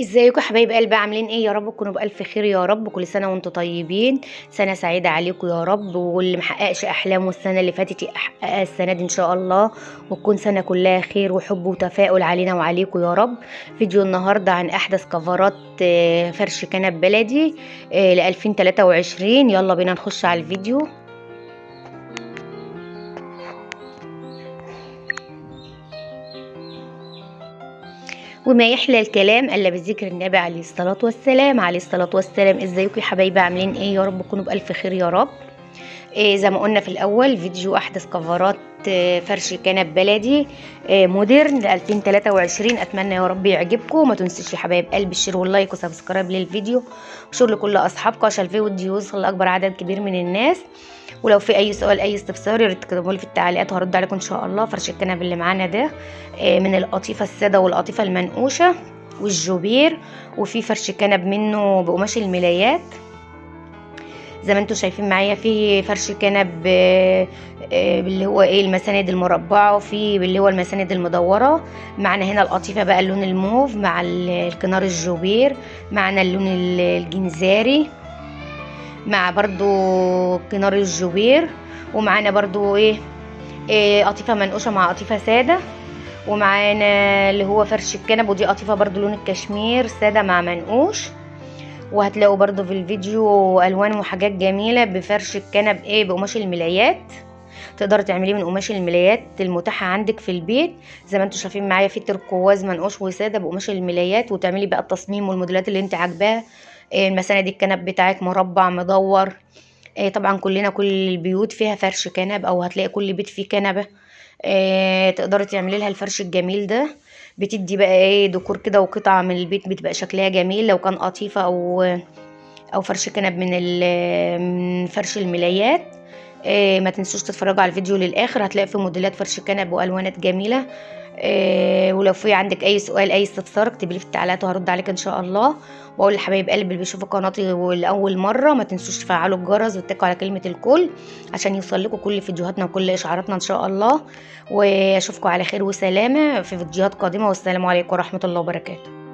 ازيكم يا حبايب قلبي؟ عاملين ايه؟ يا رب تكونوا بألف خير يا رب. كل سنة وانتم طيبين، سنة سعيدة عليكم يا رب. واللي محققش أحلامه السنة اللي فاتت يحققها السنة دي إن شاء الله، وتكون سنة كلها خير وحب وتفاؤل علينا وعليكم يا رب. فيديو النهاردة عن أحدث كفرات فرش كنب بلدي ل 2023. يلا بينا نخش على الفيديو. وما يحلى الكلام الا بذكر النبي عليه الصلاه والسلام. عليه الصلاه والسلام. ازيكم يا حبايبي؟ عاملين ايه؟ يا رب تكونوا بالف خير يا رب. زي ما قلنا في الاول، فيديو احدث كفرات فرش كنب بلدي مودرن ل 2023. اتمنى يا رب يعجبكم. وما تنسوش يا حبايب قلبي الشير واللايك وسبسكرايب للفيديو، وشغل لكل اصحابكم عشان الفيديو يوصل لاكبر عدد كبير من الناس. ولو في اي سؤال اي استفسار يا ريت تكتبوا لي في التعليقات وهرد عليكم ان شاء الله. فرش الكنب اللي معانا ده من القطيفه الساده والقطيفه المنقوشه والجوبير، وفي فرش كنب منه بقماش الملايات زي ما انتم شايفين معايا. في فرش كنب اللي هو ايه المساند المربعه، وفي اللي هو المساند المدوره. معنا هنا القطيفه بقى اللون الموف مع الكنار الجوبير، معنا اللون الجنزاري مع برضو كنار الجوبير، ومعانا برضو قطيفه منقوشه مع قطيفه ساده، ومعانا اللي هو فرش الكنب، ودي قطيفه برضو لون الكشمير ساده مع منقوش. وهتلاقوا برضو في الفيديو الوان وحاجات جميله بفرش الكنب بقماش الملايات. تقدري تعمليه من قماش الملايات المتاحه عندك في البيت. زي ما انتم شايفين معايا في تركواز منقوش وساده بقماش الملايات، وتعملي بقى التصميم والموديلات اللي انت عاجباها. المساند الكنب بتاعك مربع مدور. طبعا كل البيوت فيها فرش كنب، او هتلاقي كل بيت فيه كنبه. تقدري تعملي لها الفرش الجميل ده. بتدي بقى ديكور كده، وقطعه من البيت بتبقى شكلها جميل لو كان قطيفه او فرش كنب من فرش الملايات. ما تنسوش تتفرجوا على الفيديو للاخر، هتلاقي فيه موديلات فرش كنب والوانات جميله. ولو في عندك اي سؤال اي استفسار اكتبي لي في التعليقات وهرد عليك ان شاء الله. واقول لحبايب قلبي اللي بيشوفوا قناتي لاول مره، ما تنسوش تفعلوا الجرس وتتكوا على كلمه الكل عشان يوصل لكم كل فيديوهاتنا وكل اشعاراتنا ان شاء الله. واشوفكم على خير وسلامه في فيديوهات قادمه، والسلام عليكم ورحمه الله وبركاته.